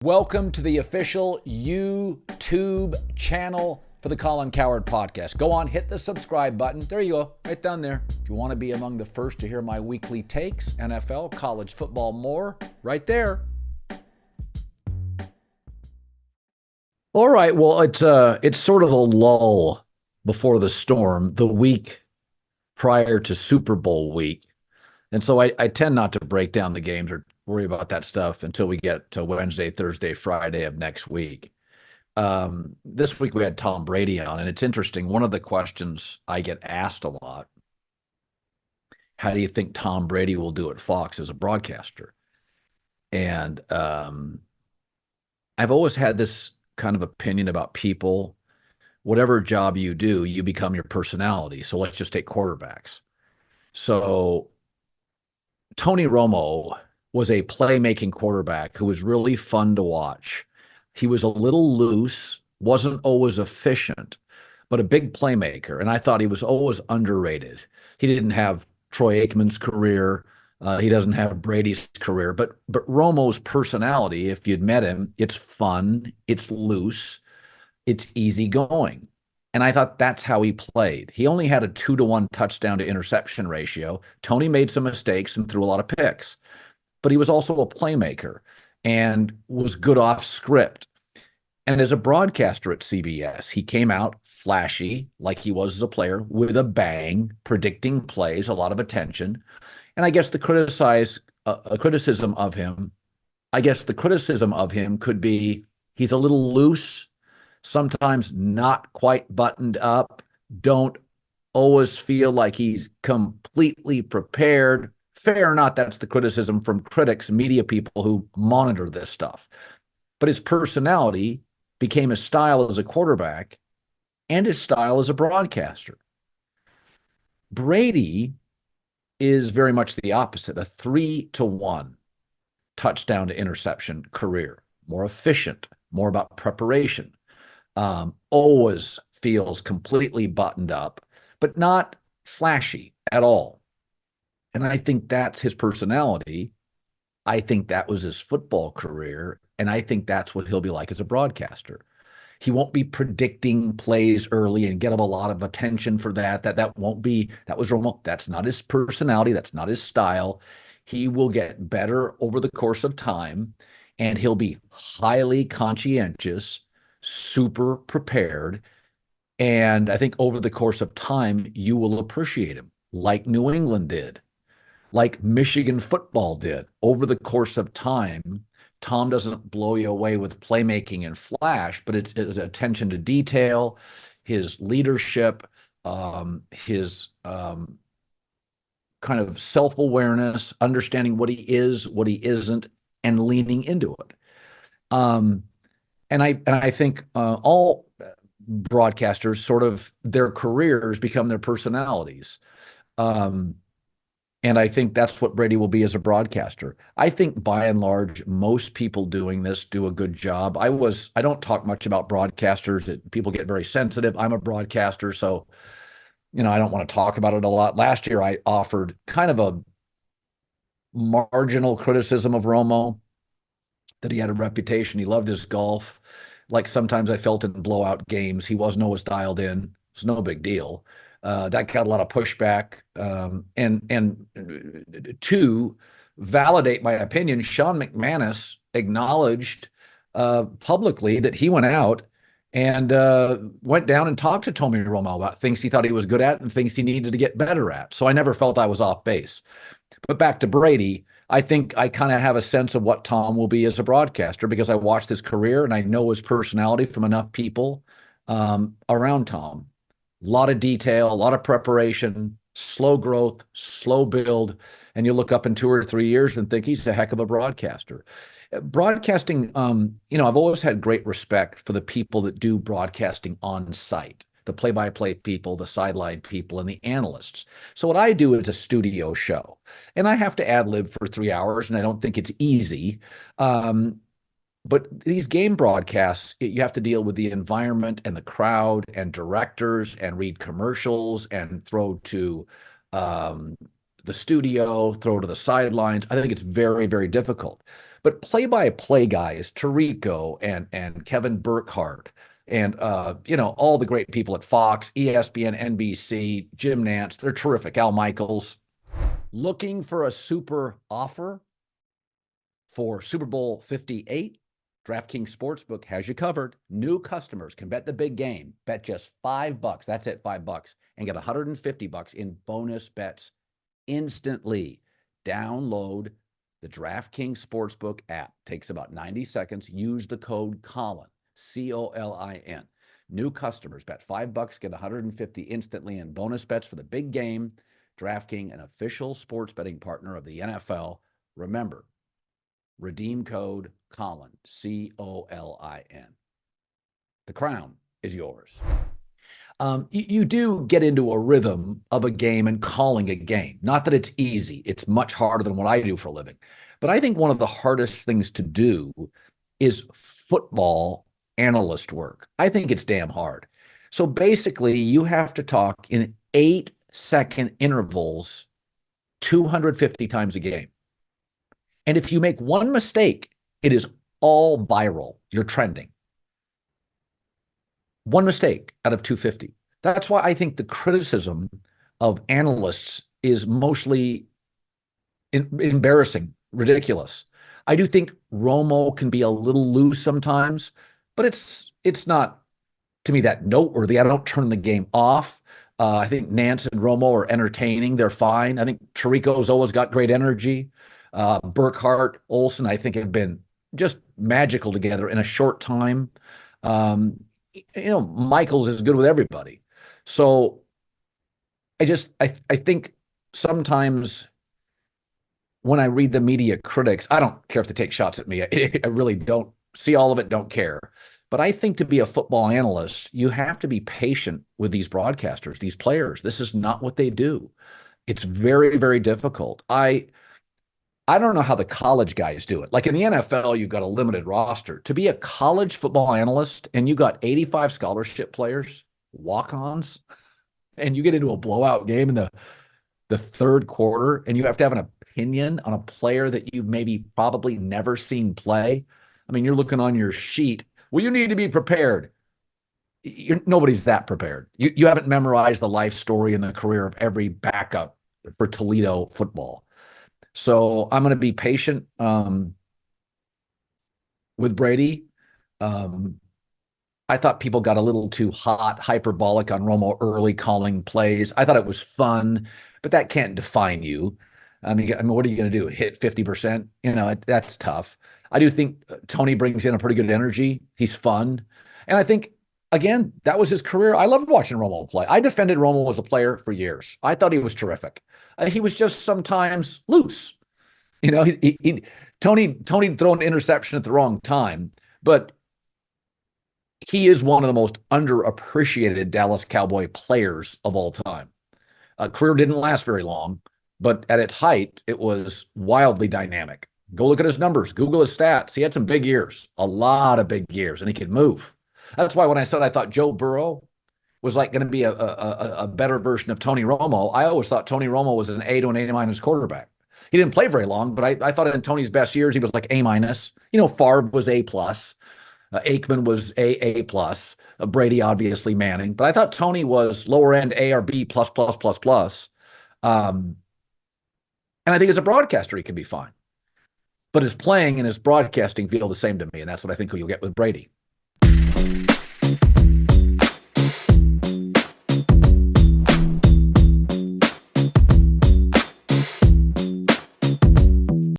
Welcome to the official YouTube channel for the Colin Cowherd podcast. Go on, hit the subscribe button. There you go, right down there. If you want to be among the first to hear my weekly takes, NFL, college football, more, right there. All right, well, it's sort of a lull before the storm, the week prior to Super Bowl week. And so I tend not to break down the games or worry about that stuff until we get to Wednesday, Thursday, Friday of next week. This week we had Tom Brady on, and it's interesting. One of the questions I get asked a lot, how do you think Tom Brady will do at Fox as a broadcaster? And I've always had this kind of opinion about people. Whatever job you do, you become your personality. So let's just take quarterbacks. So Tony Romo was a playmaking quarterback who was really fun to watch. He was a little loose, wasn't always efficient, but a big playmaker. And I thought he was always underrated. He didn't have Troy Aikman's career. He doesn't have Brady's career, but Romo's personality, if you'd met him, it's fun, it's loose, it's easygoing. And I thought that's how he played. He only had a 2-to-1 touchdown to interception ratio. Tony made some mistakes and threw a lot of picks, but he was also a playmaker and was good off script. And as a broadcaster at CBS, he came out flashy, like he was as a player, with a bang, predicting plays, a lot of attention. And I guess the criticism of him, could be he's a little loose, sometimes not quite buttoned up, don't always feel like he's completely prepared. Fair or not, that's the criticism from critics, media people who monitor this stuff. But his personality became his style as a quarterback and his style as a broadcaster. Brady is very much the opposite, a 3-to-1 touchdown to interception career, more efficient, more about preparation, always feels completely buttoned up, but not flashy at all. And I think that's his personality. I think that was his football career. And I think that's what he'll be like as a broadcaster. He won't be predicting plays early and get him a lot of attention for that. That was Romo. That's not his personality. That's not his style. He will get better over the course of time, and he'll be highly conscientious, super prepared. And I think over the course of time, you will appreciate him like New England did, like Michigan football did. Over the course of time, Tom doesn't blow you away with playmaking and flash, but it's attention to detail, his leadership, his kind of self-awareness, understanding what he is, what he isn't, and leaning into it. And I think all broadcasters, sort of their careers become their personalities. And I think that's what Brady will be as a broadcaster. I think by and large, most people doing this do a good job. I don't talk much about broadcasters. People get very sensitive. I'm a broadcaster, so I don't want to talk about it a lot. Last year, I offered kind of a marginal criticism of Romo, that he had a reputation. He loved his golf. Like sometimes I felt in blowout games, he wasn't always dialed in. It's no big deal. That got a lot of pushback. And to validate my opinion, Sean McManus acknowledged publicly that he went out and went down and talked to Tony Romo about things he thought he was good at and things he needed to get better at. So I never felt I was off base. But back to Brady, I think I kind of have a sense of what Tom will be as a broadcaster because I watched his career and I know his personality from enough people around Tom. A lot of detail, a lot of preparation, slow growth, slow build, and you look up in 2 or 3 years and think he's a heck of a broadcaster. Broadcasting, I've always had great respect for the people that do broadcasting on site, the play-by-play people, the sideline people, and the analysts. So what I do is a studio show, and I have to ad-lib for 3 hours, and I don't think it's easy. But these game broadcasts, you have to deal with the environment and the crowd and directors and read commercials and throw to the studio, throw to the sidelines. I think it's very, very difficult. But play-by-play guys, Tirico and Kevin Burkhardt, and all the great people at Fox, ESPN, NBC, Jim Nantz, they're terrific. Al Michaels. Looking for a super offer for Super Bowl 58? DraftKings Sportsbook has you covered. New customers can bet the big game. Bet just $5. That's it, $5, and get $150 in bonus bets instantly. Download the DraftKings Sportsbook app. Takes about 90 seconds. Use the code Colin, Colin. New customers bet $5, get $150 instantly in bonus bets for the big game. DraftKings, an official sports betting partner of the NFL. Remember, redeem code Colin, Colin. The crown is yours. You do get into a rhythm of a game and calling a game. Not that it's easy. It's much harder than what I do for a living. But I think one of the hardest things to do is football analyst work. I think it's damn hard. So basically, you have to talk in 8-second intervals 250 times a game. And if you make one mistake, it is all viral. You're trending. One mistake out of 250. That's why I think the criticism of analysts is mostly embarrassing, ridiculous. I do think Romo can be a little loose sometimes, but it's not, to me, that noteworthy. I don't turn the game off. I think Nance and Romo are entertaining. They're fine. I think Tirico's always got great energy. Burkhardt, Olsen, I think have been just magical together in a short time. Michaels is good with everybody. So I think sometimes when I read the media critics, I don't care if they take shots at me. I really don't see all of it, don't care. But I think to be a football analyst, you have to be patient with these broadcasters, these players. This is not what they do. It's very, very difficult. I don't know how the college guys do it. Like in the NFL, you've got a limited roster. To be a college football analyst and you got 85 scholarship players, walk-ons, and you get into a blowout game in the third quarter and you have to have an opinion on a player that you've maybe probably never seen play. I mean, you're looking on your sheet. Well, you need to be prepared. Nobody's that prepared. You haven't memorized the life story and the career of every backup for Toledo football. So I'm going to be patient with Brady. I thought people got a little too hot, hyperbolic on Romo early calling plays. I thought it was fun, but that can't define you. I mean, what are you going to do? Hit 50%? That's tough. I do think Tony brings in a pretty good energy. He's fun. And I think, again, that was his career. I loved watching Romo play. I defended Romo as a player for years. I thought he was terrific. He was just sometimes loose. Tony throw an interception at the wrong time, but he is one of the most underappreciated Dallas Cowboy players of all time. Career didn't last very long, but at its height, it was wildly dynamic. Go look at his numbers. Google his stats. He had some big years, a lot of big years, and he could move. That's why when I said I thought Joe Burrow was like going to be a better version of Tony Romo, I always thought Tony Romo was an A to an A- quarterback. He didn't play very long, but I thought in Tony's best years, he was like A-. Favre was A+. Aikman was A+. Brady, obviously, Manning. But I thought Tony was lower end A or B++++. And I think as a broadcaster, he can be fine. But his playing and his broadcasting feel the same to me, and that's what I think you'll get with Brady.